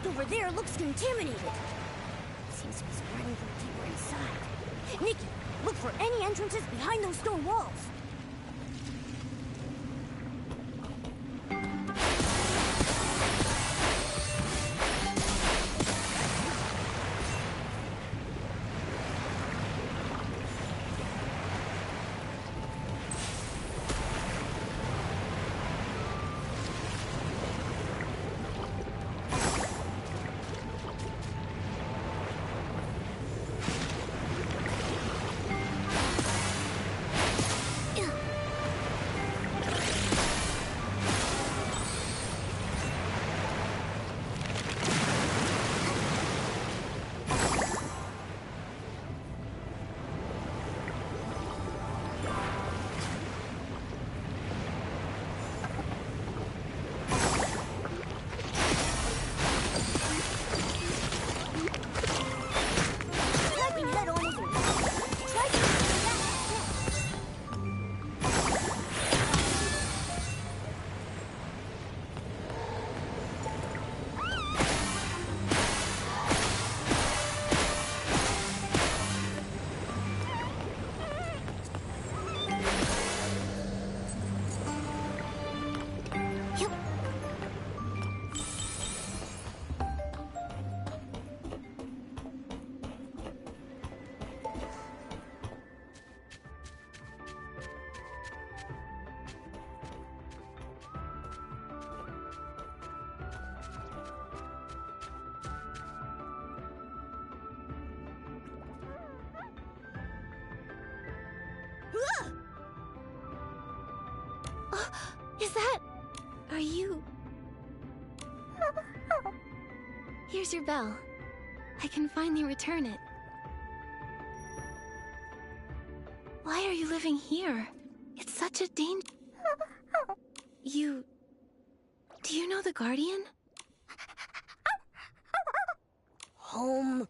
vault over there looks contaminated. It seems to be spreading from deeper inside. Nikki, look for any entrances behind those stone walls. Is that... Are you... Here's your bell. I can finally return it. Why are you living here? It's such a danger... Do you know the Guardian? Home...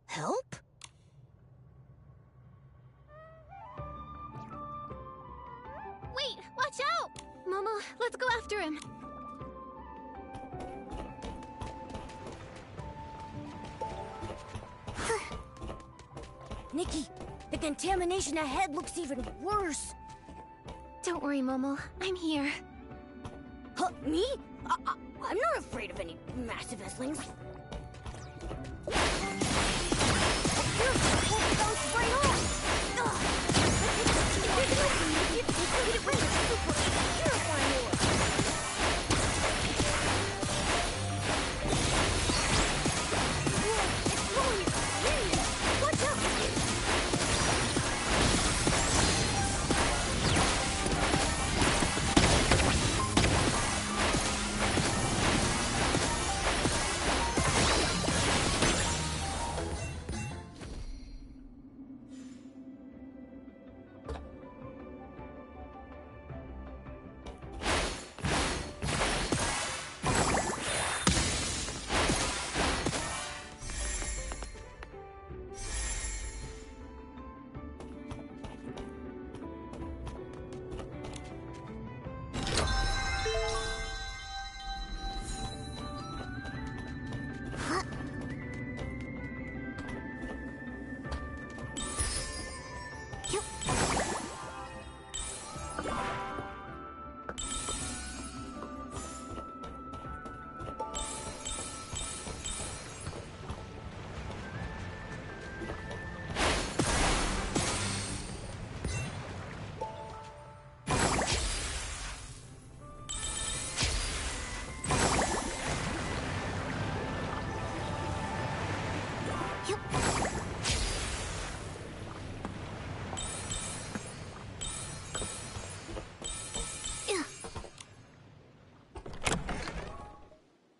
help? Wait! Watch out! Momo, let's go after him. Nikki, the contamination ahead looks even worse. Don't worry, Momo. I'm here. Huh, me? I'm not afraid of any massive Eslings. Bounce right off!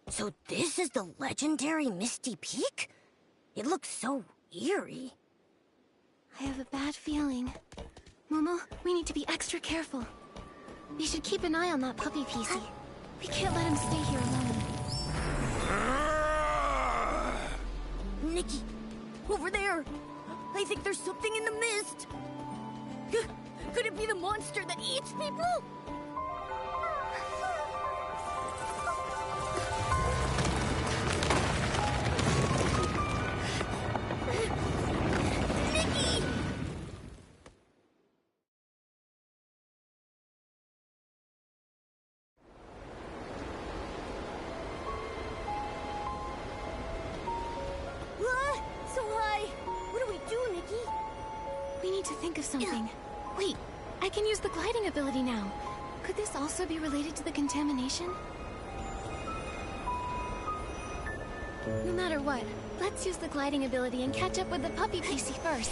So this is the legendary Misty Peak? It looks so eerie. I have a bad feeling. Momo, we need to be extra careful. We should keep an eye on that puppy PC. We can't let him stay here alone. Nikki, over there. I think there's something in the mist. Could it be the monster that eats people? We need to think of something. Wait, I can use the gliding ability now. Could this also be related to the contamination? No matter what, let's use the gliding ability and catch up with the puppy PC first.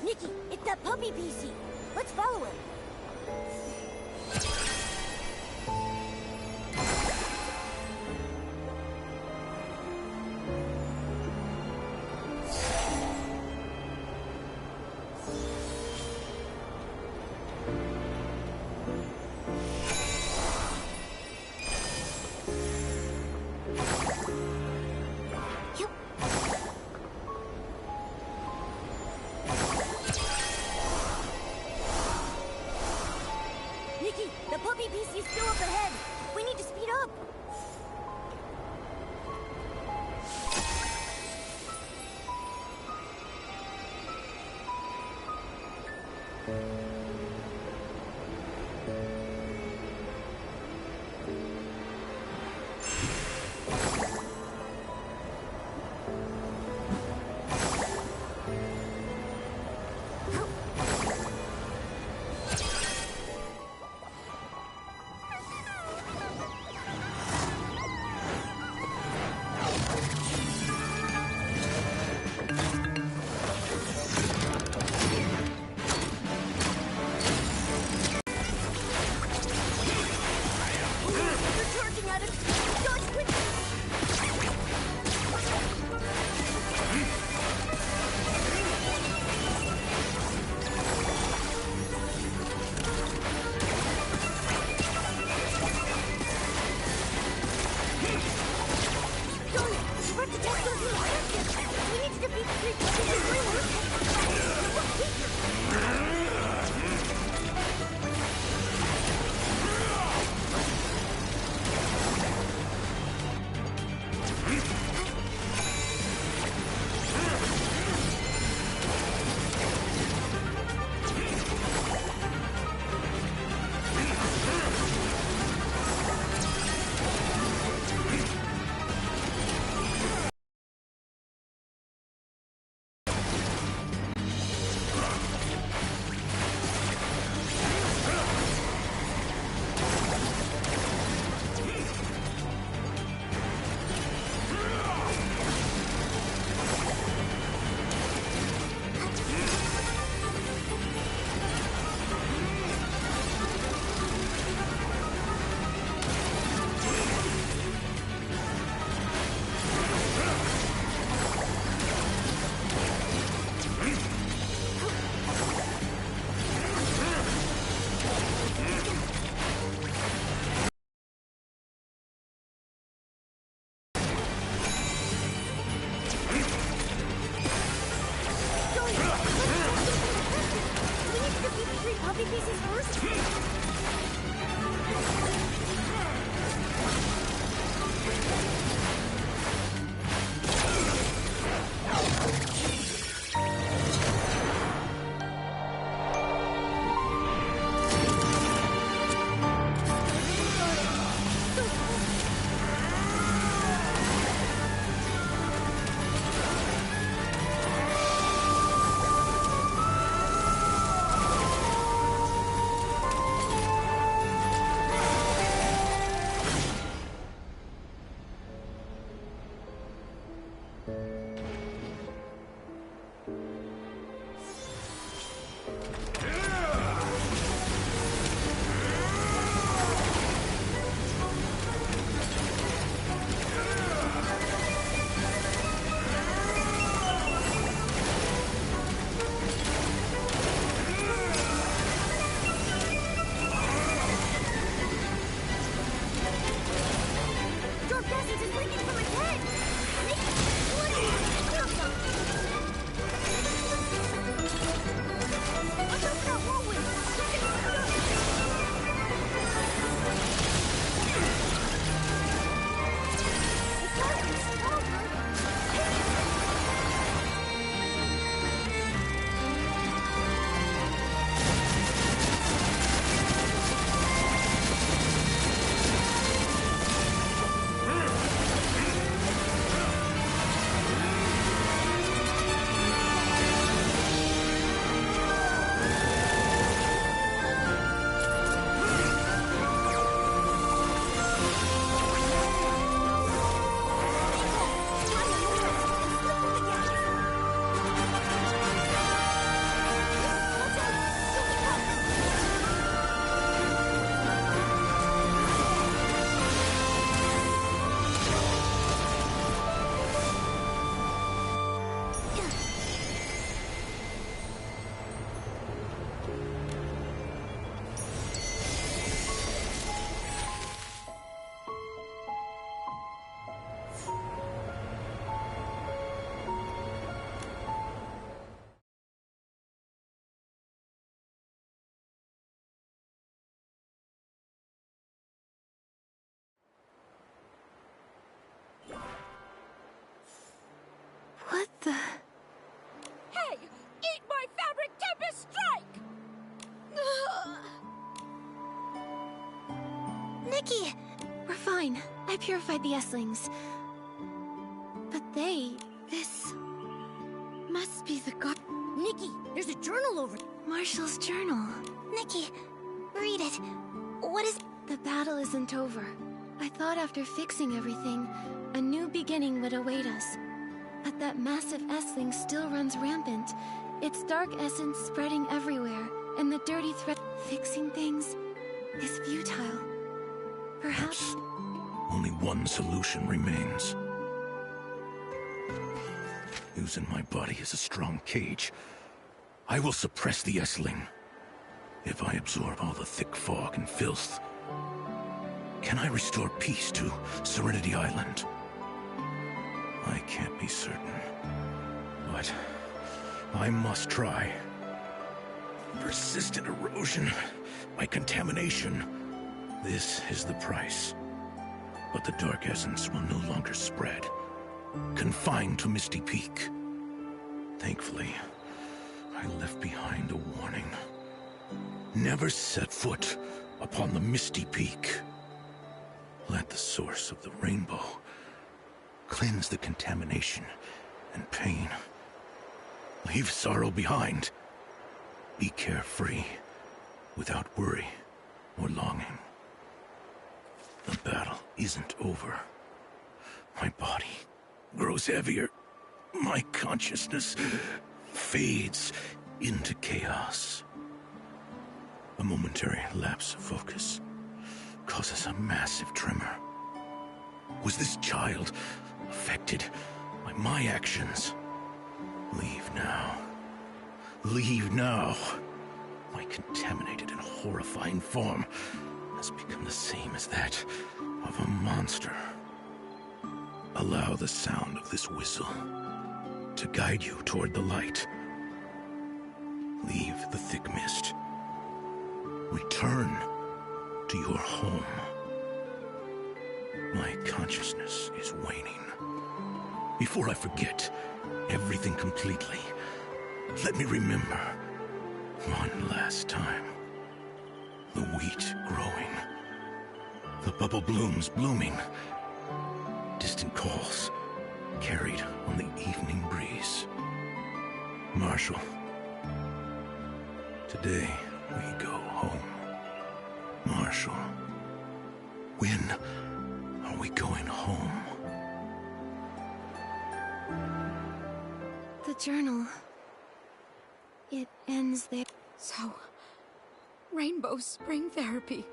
Nikki, it's that puppy PC. Let's follow him. Nikki, the puppy PC is still up ahead. We need to speed up. Nikki! We're fine. I purified the S-lings. But this must be the god. Nikki, there's a journal over there. Marshall's journal. Nikki, read it. What is... The battle isn't over. I thought after fixing everything, a new beginning would await us. But that massive S-ling still runs rampant. Its dark essence spreading everywhere, and the dirty threat... Fixing things is futile. Perhaps... Only one solution remains. Using my body as a strong cage, I will suppress the S-ling. If I absorb all the thick fog and filth, can I restore peace to Serenity Island? I can't be certain, but I must try. Persistent erosion by contamination. This is the price. But the dark essence will no longer spread, confined to Misty Peak. Thankfully, I left behind a warning. Never set foot upon the Misty Peak. Let the source of the rainbow cleanse the contamination and pain. Leave sorrow behind. Be carefree, without worry or longing. The battle isn't over. My body grows heavier. My consciousness fades into chaos. A momentary lapse of focus causes a massive tremor. Was this child affected by my actions? Leave now. Leave now. My contaminated and horrifying form has become the same as that of a monster. Allow the sound of this whistle to guide you toward the light. Leave the thick mist. Return to your home. My consciousness is waning. Before I forget everything completely, let me remember one last time. The wheat growing. The bubble blooms blooming. Distant calls carried on the evening breeze. Marshall, today we go home. Marshall, when are we going home? The journal... It ends there. So, Rainbow Spring Therapy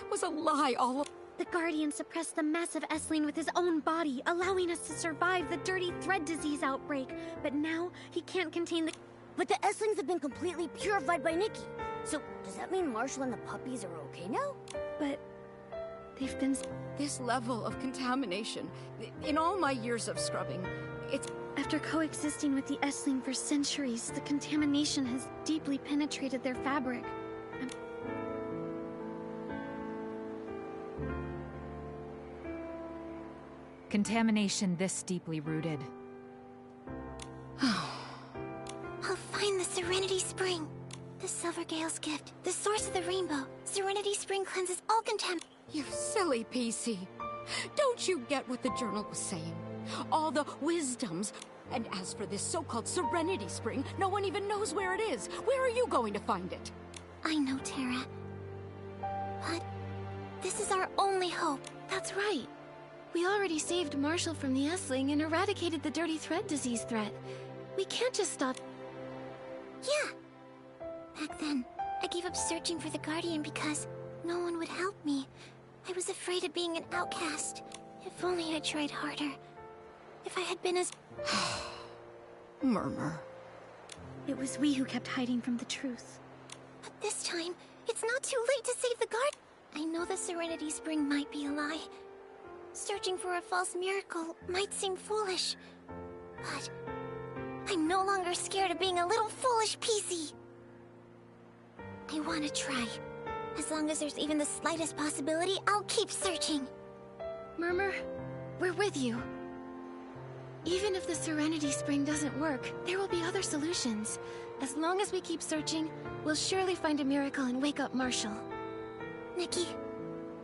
was a lie all of... The Guardian suppressed the massive S-ling with his own body, allowing us to survive the dirty thread disease outbreak. But now, he can't contain the... But the S-lings have been completely purified by Nikki. So, does that mean Marshall and the puppies are okay now? But... they've been... This level of contamination, in all my years of scrubbing, it's... After coexisting with the S-ling for centuries, the contamination has deeply penetrated their fabric. Contamination this deeply rooted. I'll find the Serenity Spring. The Silvergale's gift. The source of the rainbow. Serenity Spring cleanses all contamination. You silly PC. Don't you get what the journal was saying? All the wisdoms. And as for this so-called Serenity Spring, no one even knows where it is. Where are you going to find it? I know, Tara. But this is our only hope. That's right. We already saved Marshall from the S-ling and eradicated the dirty thread disease threat. We can't just stop... Yeah. Back then, I gave up searching for the Guardian because no one would help me. I was afraid of being an outcast. If only I tried harder. If I had been as... Murmur. It was we who kept hiding from the truth. But this time, it's not too late to save the Guard. I know the Serenity Spring might be a lie. Searching for a false miracle might seem foolish. But I'm no longer scared of being a little foolish PC. I want to try. As long as there's even the slightest possibility, I'll keep searching. Murmur, we're with you. Even if the Serenity Spring doesn't work, there will be other solutions. As long as we keep searching, we'll surely find a miracle and wake up Marshall. Nikki,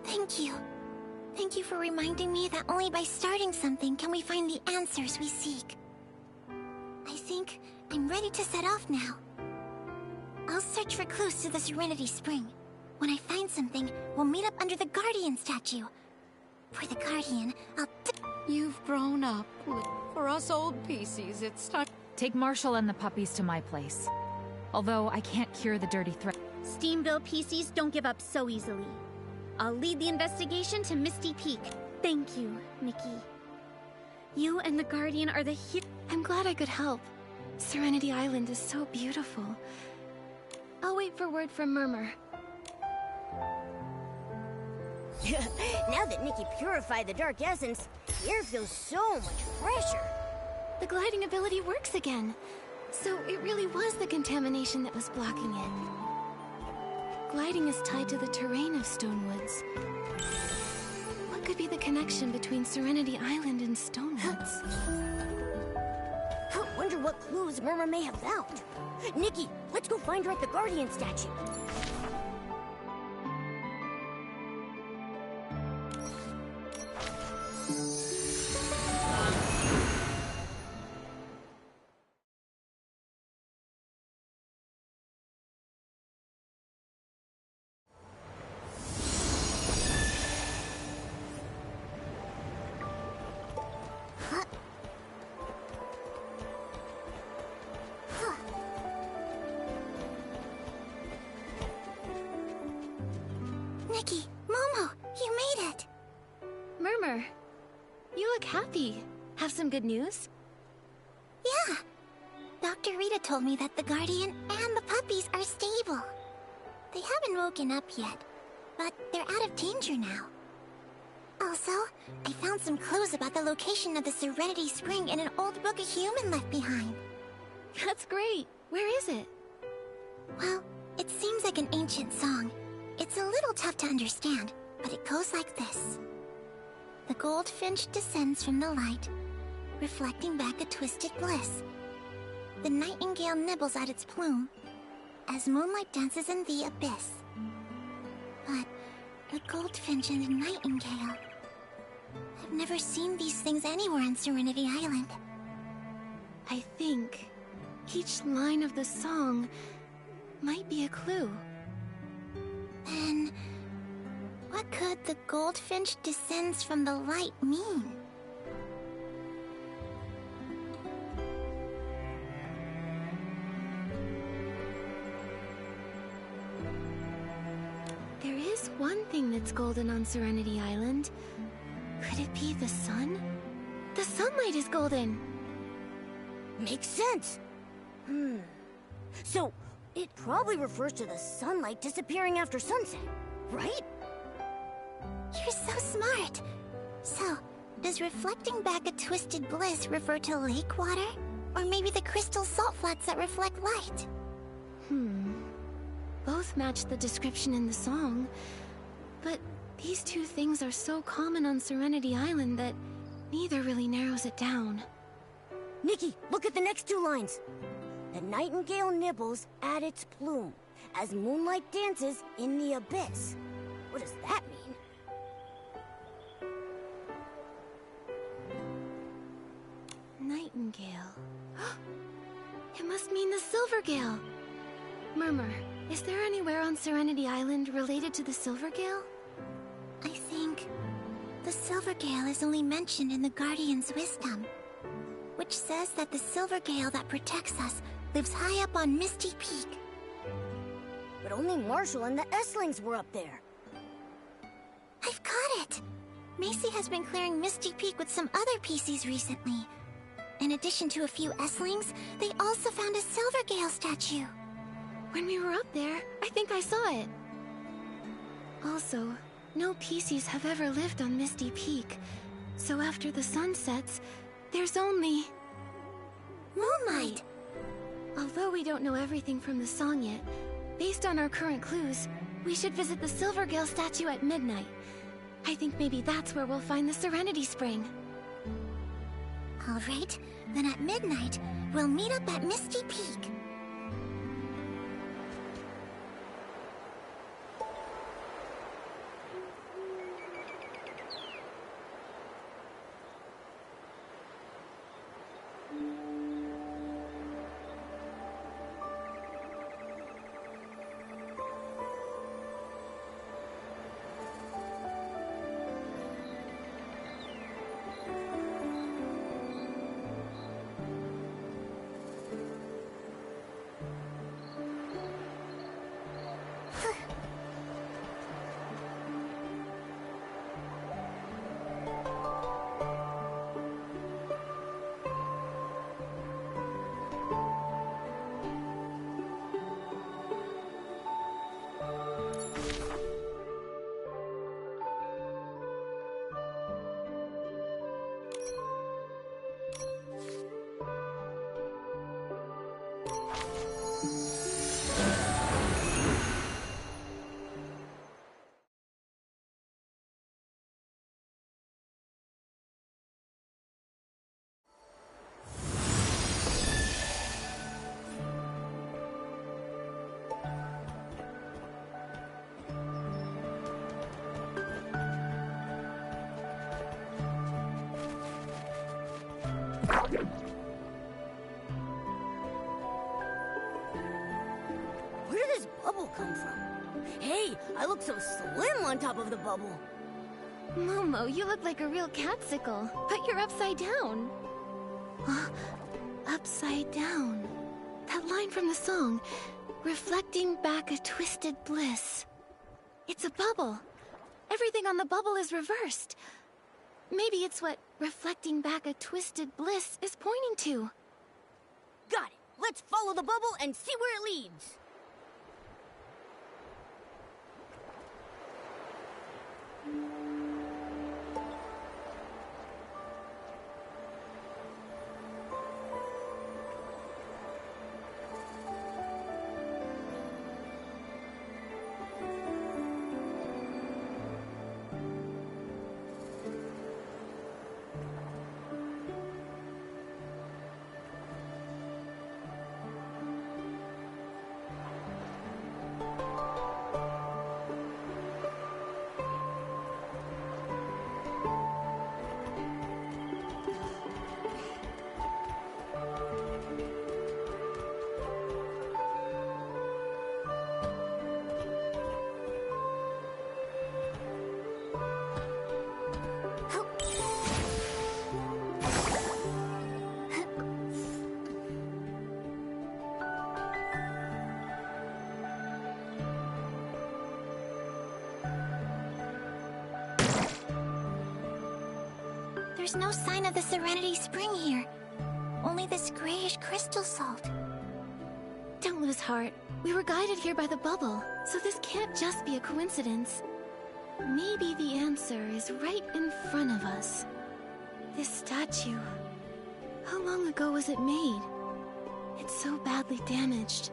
Thank you. Thank you for reminding me that only by starting something can we find the answers we seek. I think I'm ready to set off now. I'll search for clues to the Serenity Spring. When I find something, we'll meet up under the Guardian statue. For the Guardian, You've grown up. For us old PCs, it's time. Take Marshall and the puppies to my place. Although I can't cure the dirty threat. Steamville PCs don't give up so easily. I'll lead the investigation to Misty Peak. Thank you, Nikki. You and the Guardian are the I'm glad I could help. Serenity Island is so beautiful. I'll wait for word from Murmur. Now that Nikki purified the dark essence, the air feels so much fresher. The gliding ability works again. So it really was the contamination that was blocking it. Gliding is tied to the terrain of Stonewoods. What could be the connection between Serenity Island and Stonewoods? Wonder what clues Murmur may have found. Nikki, let's go find her at the Guardian statue. Nikki, Momo, you made it! Murmur, you look happy. Have some good news? Yeah. Dr. Rita told me that the Guardian and the puppies are stable. They haven't woken up yet, but they're out of danger now. Also, I found some clues about the location of the Serenity Spring in an old book a human left behind. That's great. Where is it? Well, it seems like an ancient song. It's a little tough to understand, but it goes like this. The goldfinch descends from the light, reflecting back a twisted bliss. The nightingale nibbles at its plume, as moonlight dances in the abyss. But the goldfinch and the nightingale... I've never seen these things anywhere on Serenity Island. I think each line of the song might be a clue. Then, what could the goldfinch descends from the light mean? There is one thing that's golden on Serenity Island. Could it be the sun? The sunlight is golden! Makes sense. So, it probably refers to the sunlight disappearing after sunset, right? You're so smart! So, does reflecting back a twisted bliss refer to lake water? Or maybe the crystal salt flats that reflect light? Both match the description in the song, but these two things are so common on Serenity Island that neither really narrows it down. Nikki, look at the next two lines. The nightingale nibbles at its plume, as moonlight dances in the abyss. What does that mean? Nightingale. It must mean the Silvergale. Murmur, is there anywhere on Serenity Island related to the Silvergale? I think the Silvergale is only mentioned in the Guardian's wisdom, which says that the Silvergale that protects us lives high up on Misty Peak. But only Marshall and the Esslings were up there. I've got it! Macy has been clearing Misty Peak with some other PCs recently. In addition to a few Esslings, they also found a Silvergale statue. When we were up there, I think I saw it. Also, no PCs have ever lived on Misty Peak, so after the sun sets, there's only... moonlight! Although we don't know everything from the song yet, based on our current clues, we should visit the Silvergale statue at midnight. I think maybe that's where we'll find the Serenity Spring. Alright, then at midnight, we'll meet up at Misty Peak. bubble come from? Hey, I look so slim on top of the bubble. Momo, you look like a real catsicle, but you're upside down. Huh? Upside down. That line from the song, reflecting back a twisted bliss. It's a bubble. Everything on the bubble is reversed. Maybe it's what reflecting back a twisted bliss is pointing to. Got it. Let's follow the bubble and see where it leads. There's no sign of the Serenity Spring here. Only this grayish crystal salt. Don't lose heart. We were guided here by the bubble, so this can't just be a coincidence. Maybe the answer is right in front of us. This statue. How long ago was it made? It's so badly damaged.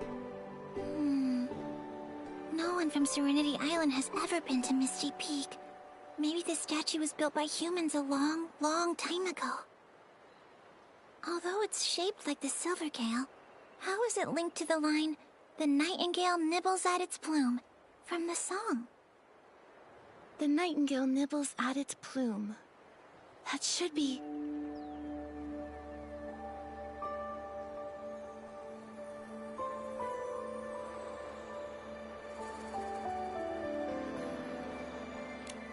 No one from Serenity Island has ever been to Misty Peak. Maybe this statue was built by humans a long, long time ago. Although it's shaped like the Silvergale, how is it linked to the line, "The nightingale nibbles at its plume," from the song? The nightingale nibbles at its plume. That should be...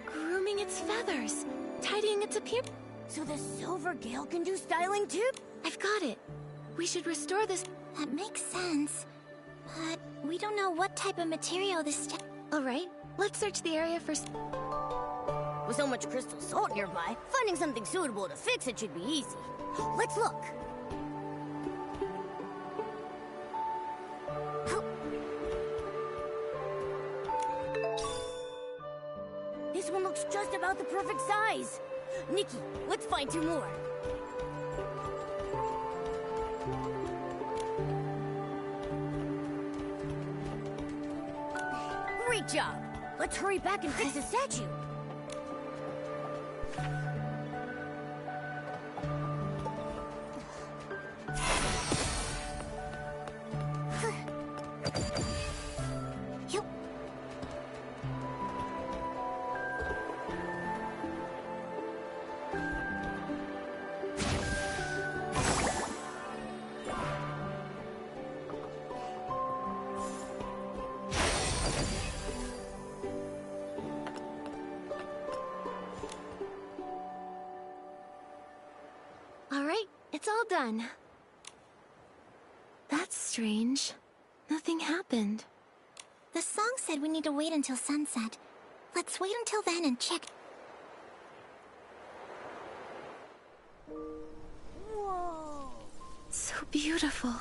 grooming its feathers, tidying its appearance. So the Silver Gale can do styling too? I've got it. We should restore this... That makes sense. But we don't know what type of material this... Alright, let's search the area for... With so much crystal salt nearby, finding something suitable to fix it should be easy. Let's look. This one looks just about the perfect size. Nikki, let's find 2 more. Great job! Let's hurry back and fix the statue. Alright, it's all done. That's strange. Nothing happened. The song said we need to wait until sunset. Let's wait until then and check. Whoa! So beautiful.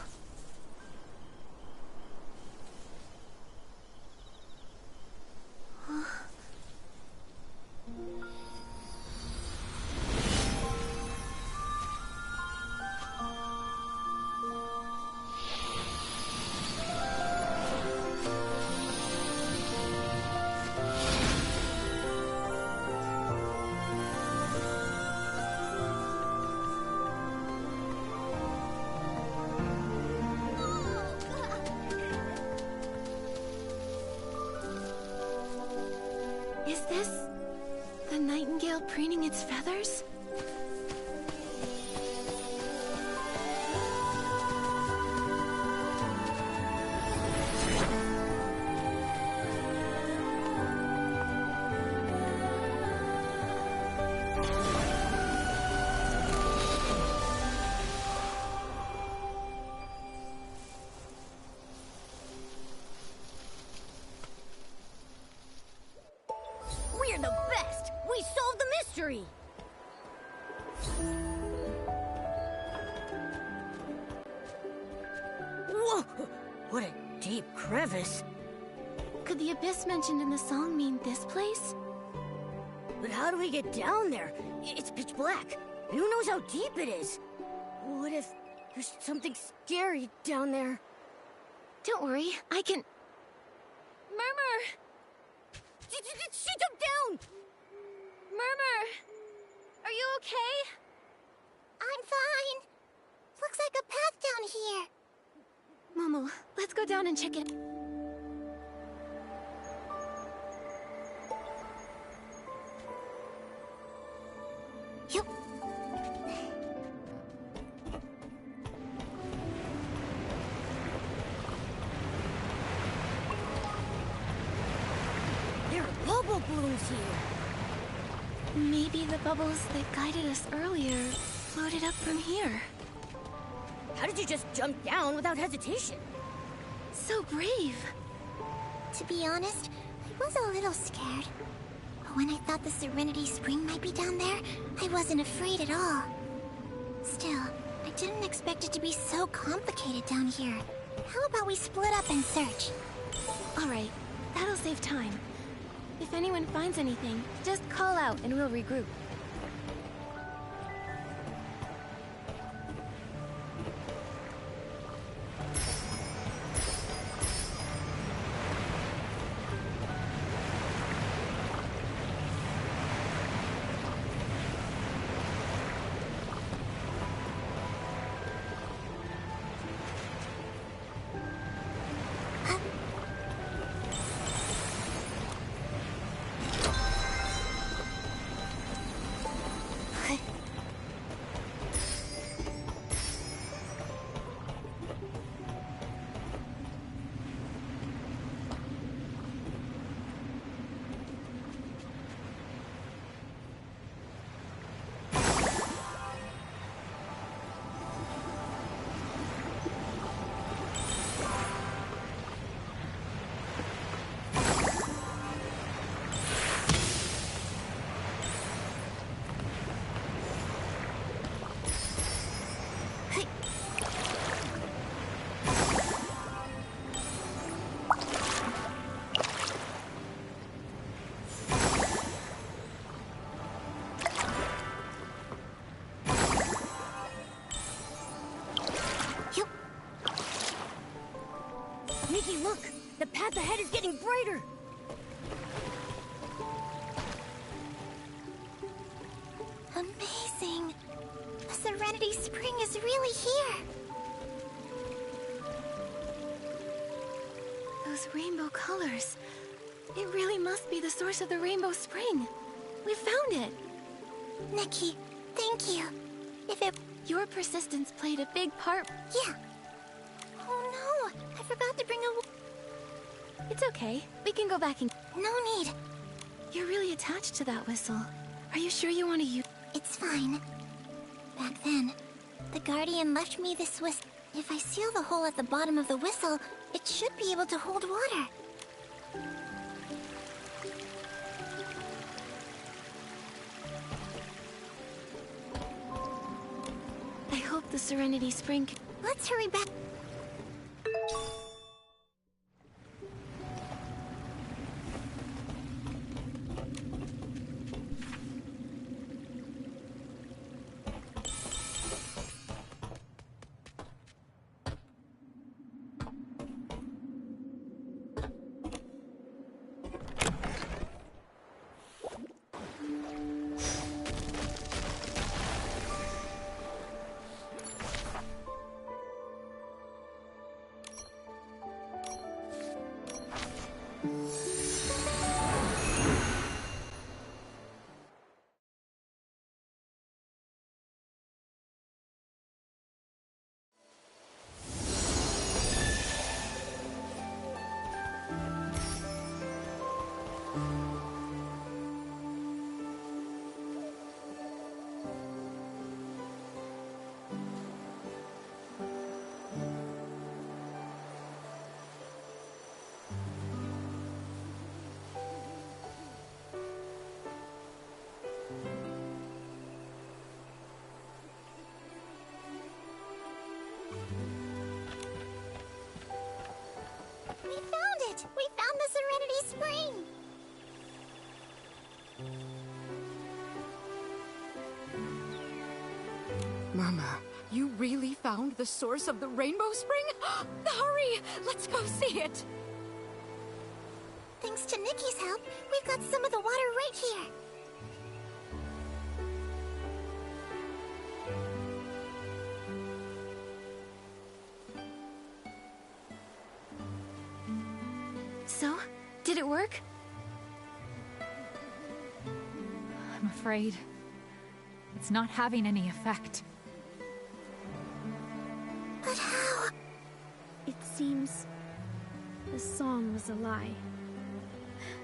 Is this the nightingale preening its feathers? scary. Whoa! What a deep crevice. Could the abyss mentioned in the song mean this place? But how do we get down there? It's pitch black. And who knows how deep it is? What if there's something scary down there? Don't worry, I can... Murmur! She jumped down! Murmur! Are you okay? I'm fine. Looks like a path down here. Momo, let's go down and check it. Yup. There are bubble blooms here. Maybe the bubbles that guided us earlier floated up from here. How did you just jump down without hesitation? So brave. To be honest, I was a little scared. But when I thought the Serenity Spring might be down there, I wasn't afraid at all. Still, I didn't expect it to be so complicated down here. How about we split up and search? Alright, that'll save time. If anyone finds anything, just call out and we'll regroup. Nikki, look! The path ahead is getting brighter! Amazing! The Serenity Spring is really here! Those rainbow colors. It really must be the source of the Rainbow Spring. We found it! Nikki, thank you. If it... Your persistence played a big part. Yeah. Oh no, I forgot to bring a... It's okay. We can go back and... No need. You're really attached to that whistle. Are you sure you want to use... It's fine. Back then, the Guardian left me this whistle. If I seal the hole at the bottom of the whistle, it should be able to hold water. I hope the Serenity Spring can... Let's hurry back. it! We found the Serenity Spring! Murmur, you really found the source of the Rainbow Spring? Hurry! Let's go see it! Thanks to Nikki's help, we've got some of the water right here. So, did it work? I'm afraid it's not having any effect. But how? It seems the song was a lie.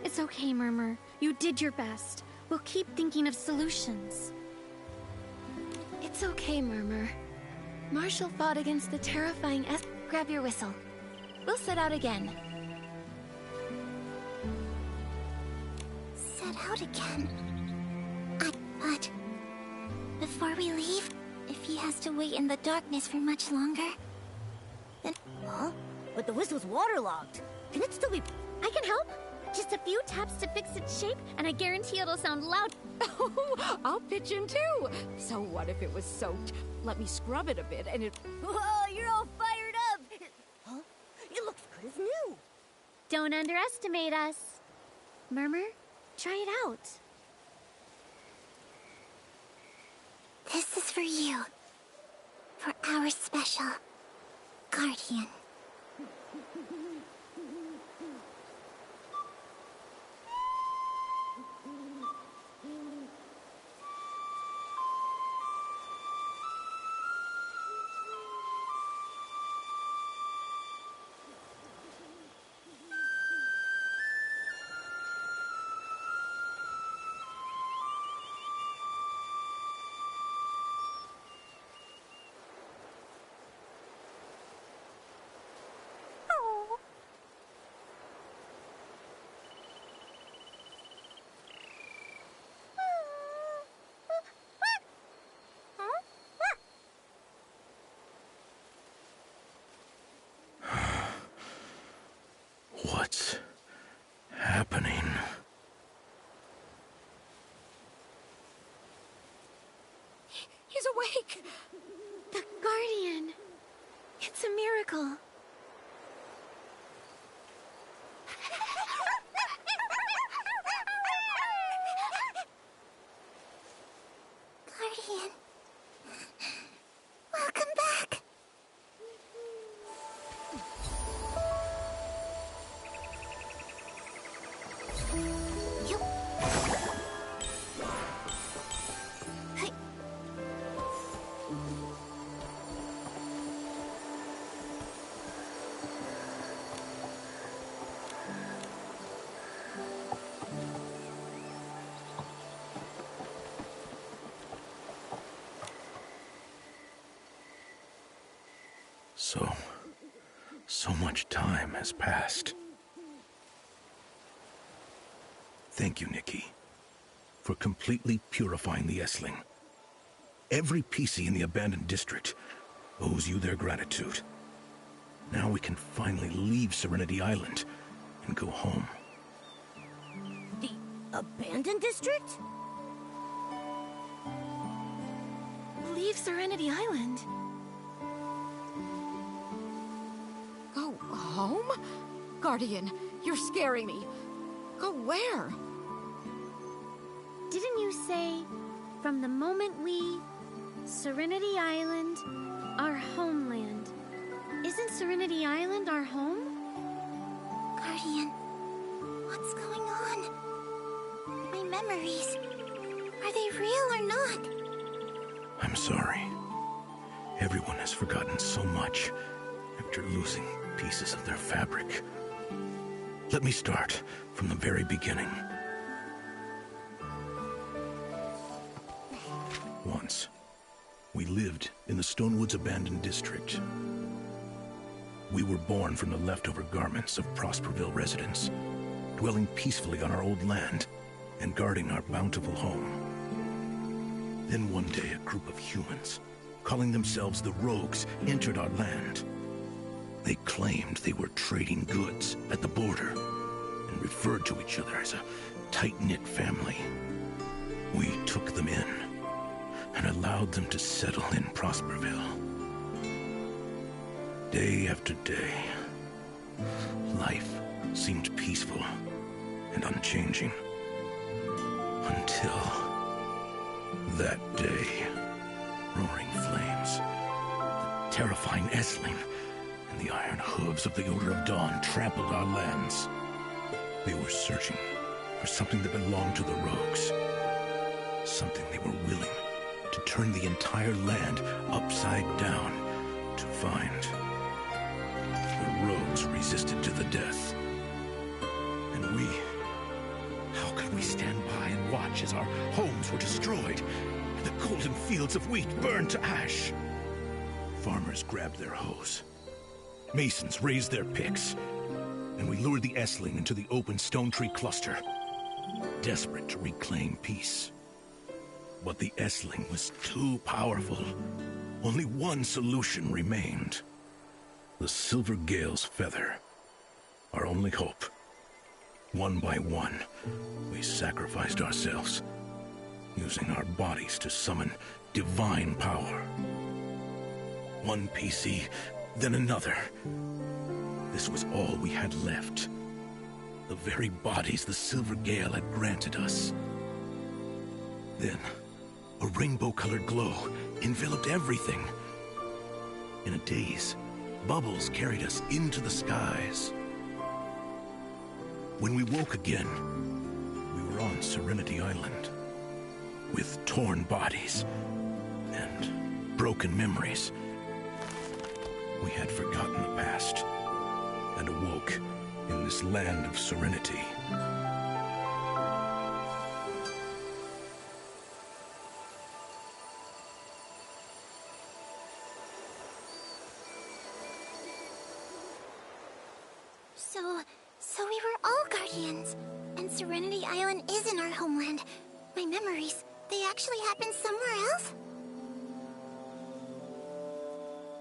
It's okay, Murmur. You did your best. We'll keep thinking of solutions. It's okay, Murmur. Marshall fought against the terrifying Grab your whistle. We'll set out again. Set out again? But before we leave, if he has to wait in the darkness for much longer, then... Huh? But the whistle's waterlogged. Can it still be... I can help. Just a few taps to fix its shape, and I guarantee it'll sound loud. Oh, I'll pitch in too. So what if it was soaked? Let me scrub it a bit and it... Whoa, you're all fired up! Huh? It looks good as new. Don't underestimate us. Murmur, try it out. This is for you. For our special guardian. What's happening? He's awake! The Guardian. It's a miracle. Guardian. Welcome back. You... Hey. So much time has passed. Thank you, Nikki, for completely purifying the Essling. Every PC in the abandoned district owes you their gratitude. Now we can finally leave Serenity Island and go home. The abandoned district? Leave Serenity Island. Go home? Guardian, you're scaring me. Go where? Didn't you say, from the moment we... Serenity Island, our homeland. Isn't Serenity Island our home? Guardian, what's going on? My memories, are they real or not? I'm sorry. Everyone has forgotten so much after losing pieces of their fabric. Let me start from the very beginning. Once, we lived in the Stonewoods abandoned district. We were born from the leftover garments of Prosperville residents, dwelling peacefully on our old land and guarding our bountiful home. Then one day, a group of humans, calling themselves the Rogues, entered our land. They claimed they were trading goods at the border and referred to each other as a tight-knit family. We took them in and allowed them to settle in Prosperville. Day after day, life seemed peaceful and unchanging. Until that day. Roaring flames, the terrifying Essling, and the iron hooves of the Order of Dawn trampled our lands. They were searching for something that belonged to the rogues. Something they were willing to turn the entire land upside down to find. The rogues resisted to the death. And we... how could we stand by and watch as our homes were destroyed? The golden fields of wheat burned to ash. Farmers grabbed their hoes. Masons raised their picks. And we lured the Essling into the open stone tree cluster, desperate to reclaim peace. But the Essling was too powerful. Only one solution remained. The Silver Gale's feather. Our only hope. One by one, we sacrificed ourselves, using our bodies to summon divine power. One PC, then another. This was all we had left. The very bodies the Silver Gale had granted us. Then, a rainbow-colored glow enveloped everything. In a daze, bubbles carried us into the skies. When we woke again, we were on Serenity Island, with torn bodies and broken memories. We had forgotten the past and awoke in this land of serenity. So we were all Guardians, and Serenity Island isn't our homeland. My memories, they actually happened somewhere else?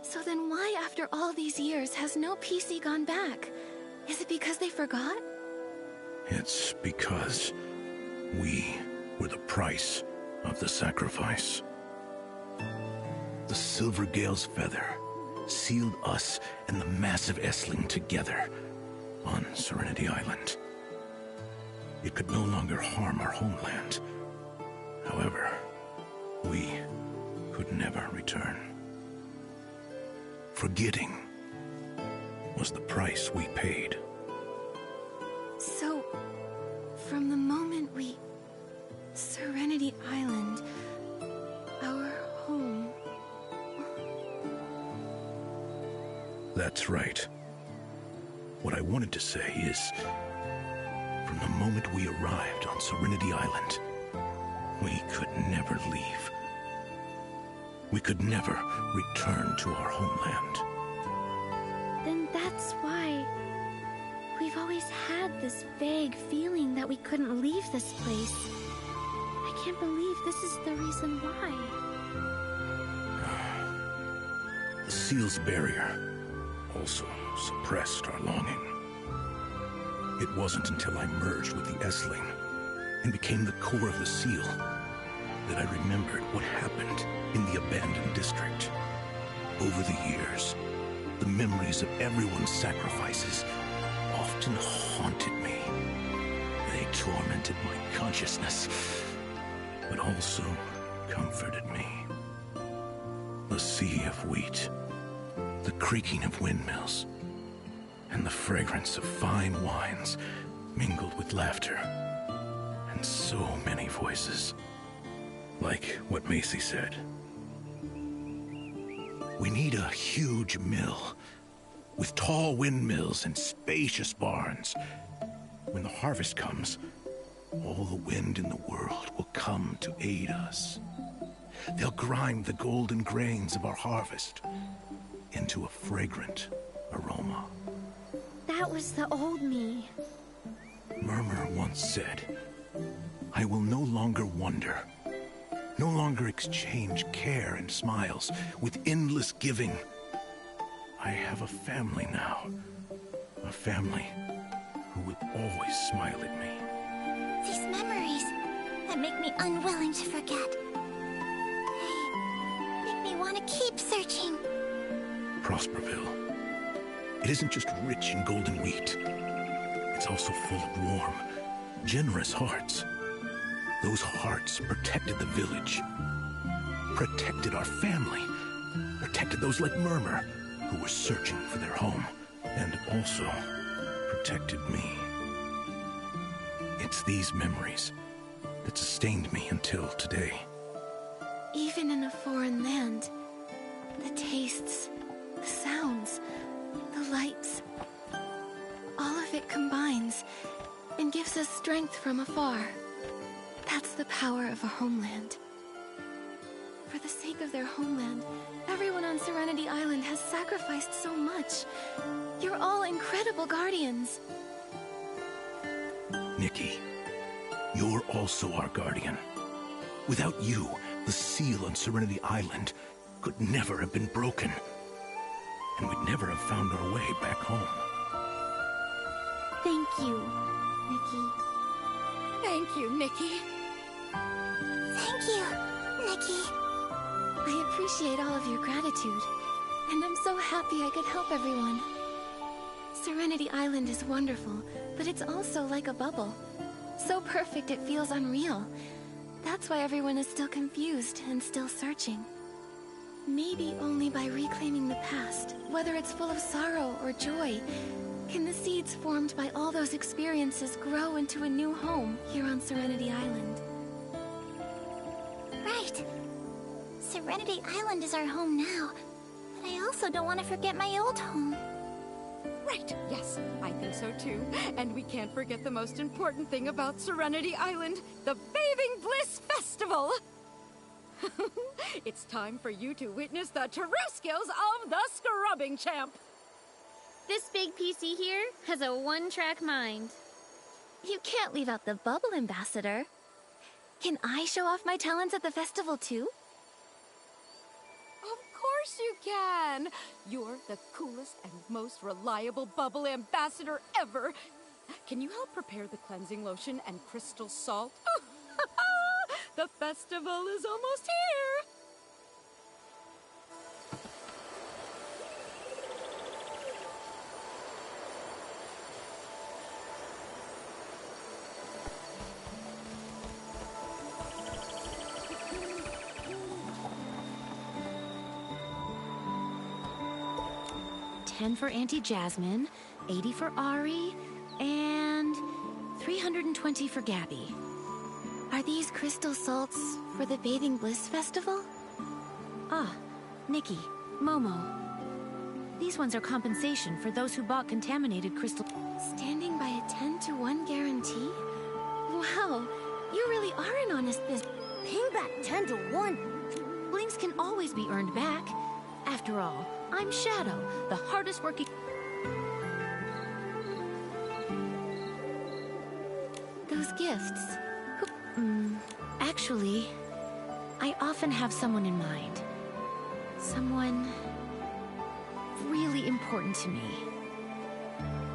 So then why, after all these years, has no PC gone back? Is it because they forgot? It's because we were the price of the sacrifice. The Silver Gale's feather sealed us and the massive Essling together on Serenity Island. It could no longer harm our homeland. However, we could never return. Forgetting was the price we paid. So, from the moment we... Serenity Island... our home... That's right. What I wanted to say is, from the moment we arrived on Serenity Island, we could never leave. We could never return to our homeland. Then that's why... we've always had this vague feeling that we couldn't leave this place. I can't believe this is the reason why. The seal's barrier also suppressed our longing. It wasn't until I merged with the Essling and became the core of the seal that I remembered what happened in the abandoned district. Over the years, the memories of everyone's sacrifices often haunted me. They tormented my consciousness, but also comforted me. The sea of wheat, the creaking of windmills, and the fragrance of fine wines mingled with laughter, and so many voices. Like what Macy said. We need a huge mill, with tall windmills and spacious barns. When the harvest comes, all the wind in the world will come to aid us. They'll grind the golden grains of our harvest into a fragrant aroma. That was the old me. Murmur once said, I will no longer wonder, no longer exchange care and smiles with endless giving. I have a family now. A family who will always smile at me. These memories that make me unwilling to forget. They make me want to keep searching. Prosperville. It isn't just rich in golden wheat. It's also full of warm, generous hearts. Those hearts protected the village, protected our family, protected those like Murmur, who were searching for their home, and also protected me. It's these memories that sustained me until today. Even in a foreign land, the tastes, the sounds, the lights, all of it combines and gives us strength from afar. That's the power of a homeland. For the sake of their homeland, everyone on Serenity Island has sacrificed so much. You're all incredible guardians. Nikki, you're also our guardian. Without you, the seal on Serenity Island could never have been broken. And we'd never have found our way back home. Thank you, Nikki. Thank you, Nikki. Thank you, Nikki. I appreciate all of your gratitude, and I'm so happy I could help everyone. Serenity Island is wonderful, but it's also like a bubble. So perfect it feels unreal. That's why everyone is still confused and still searching. Maybe only by reclaiming the past, whether it's full of sorrow or joy, can the seeds formed by all those experiences grow into a new home here on Serenity Island. Right. Serenity Island is our home now, but I also don't want to forget my old home. Right, yes, I think so too. And we can't forget the most important thing about Serenity Island, the Bathing Bliss Festival! It's time for you to witness the true skills of the Scrubbing Champ! This big PC here has a one-track mind. You can't leave out the Bubble Ambassador. Can I show off my talents at the festival too? Of course you can! You're the coolest and most reliable Bubble Ambassador ever! Can you help prepare the cleansing lotion and crystal salt? The festival is almost here! $10 for Auntie Jasmine, $80 for Ari, and $320 for Gabby. Are these crystal salts for the Bathing Bliss Festival? Ah, Nikki, Momo. These ones are compensation for those who bought contaminated crystal... Standing by a 10-to-1 guarantee? Wow, you really are an honest business. Ping back 10 to 1. Blings can always be earned back. After all, I'm Shadow, the hardest working... Those gifts. Actually, I often have someone in mind. Someone really important to me.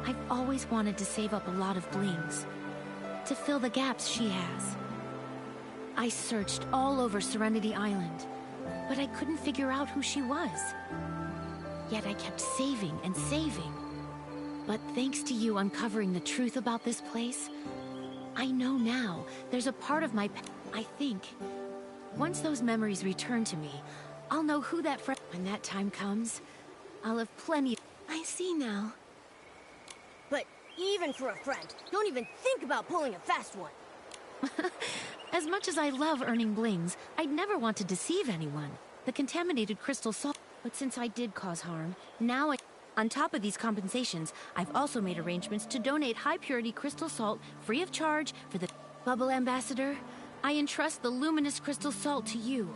I've always wanted to save up a lot of blings to fill the gaps she has. I searched all over Serenity Island, but I couldn't figure out who she was. Yet I kept saving and saving. But thanks to you uncovering the truth about this place, I know now there's a part of my... I think once those memories return to me, I'll know who that friend... When that time comes, I'll have plenty... I see now. But even for a friend, don't even think about pulling a fast one. As much as I love earning blings, I'd never want to deceive anyone. The contaminated crystal salt... But since I did cause harm, now I... On top of these compensations, I've also made arrangements to donate high-purity crystal salt free of charge for the... Bubble Ambassador, I entrust the luminous crystal salt to you.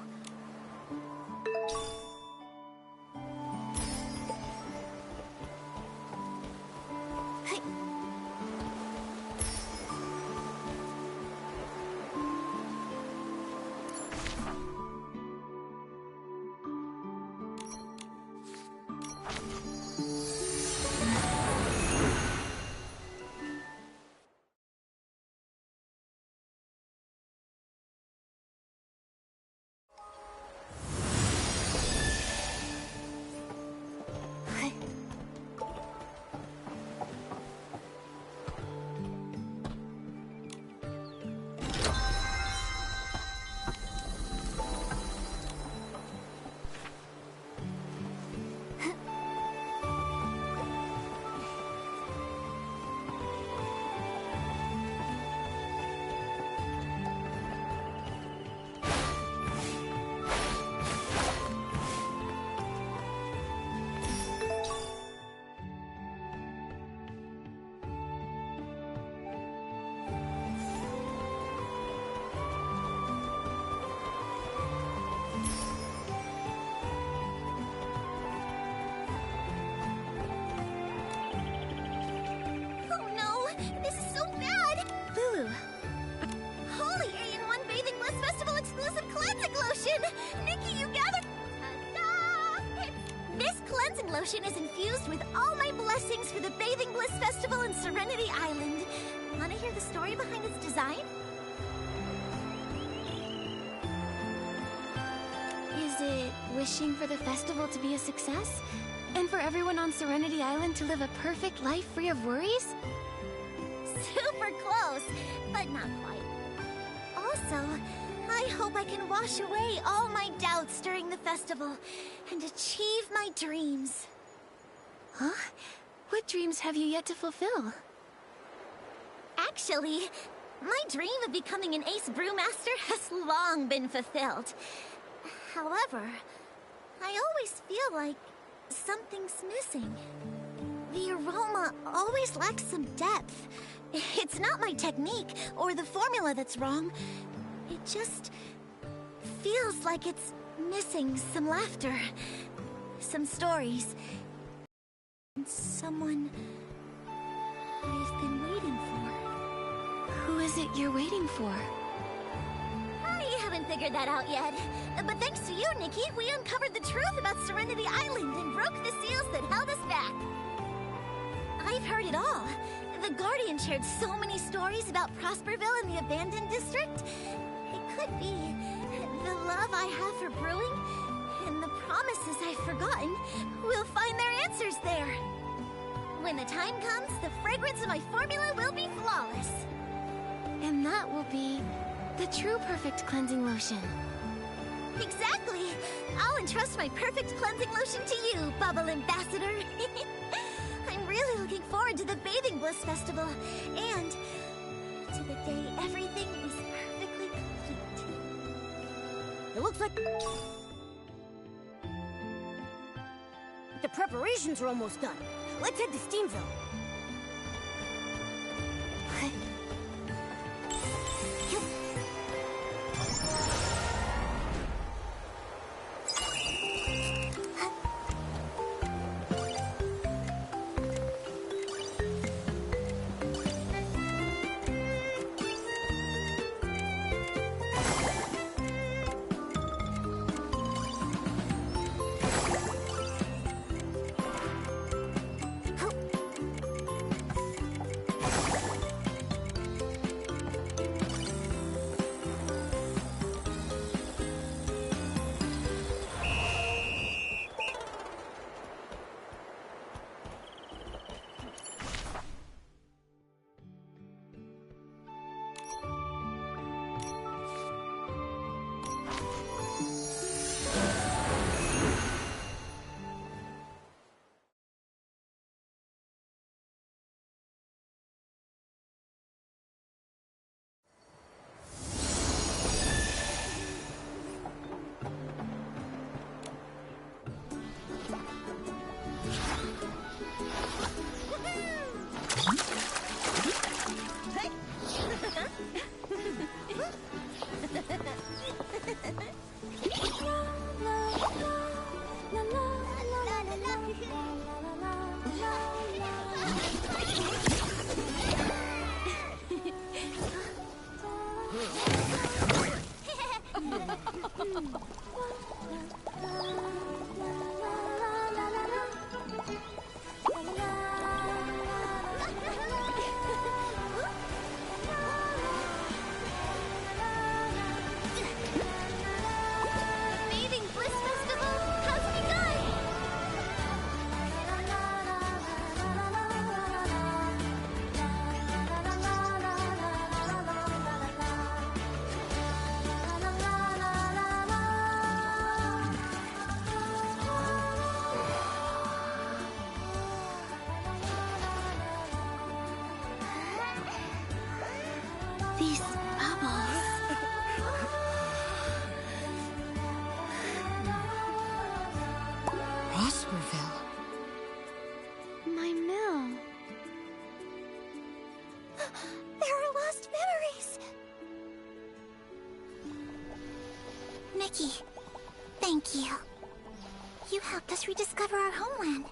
lotion is infused with all my blessings for the Bathing Bliss Festival in Serenity Island. Want to hear the story behind its design? Is it wishing for the festival to be a success? And for everyone on Serenity Island to live a perfect life free of worries? Super close, but not quite. Also, I hope I can wash away all my doubts during the festival and achieve my dreams. Huh? What dreams have you yet to fulfill? Actually, my dream of becoming an ace brewmaster has long been fulfilled. However, I always feel like something's missing. The aroma always lacks some depth. It's not my technique or the formula that's wrong. It just feels like it's missing some laughter, some stories, and someone I've been waiting for. Who is it you're waiting for? I haven't figured that out yet. But thanks to you, Nikki, we uncovered the truth about Serenity Island and broke the seals that held us back. I've heard it all. The Guardian shared so many stories about Prosperville and the abandoned district. It could be the love I have for brewing and the promises I've forgotten will find their answers there. When the time comes, the fragrance of my formula will be flawless. And that will be the true perfect cleansing lotion. Exactly! I'll entrust my perfect cleansing lotion to you, Bubble Ambassador. I'm really looking forward to the Bathing Bliss Festival, and to the day everything is perfectly complete. It looks like the preparations are almost done. Let's head to Steamville. These bubbles. Prosperville. My mill. There are lost memories! Nikki, thank you. You helped us rediscover our homeland.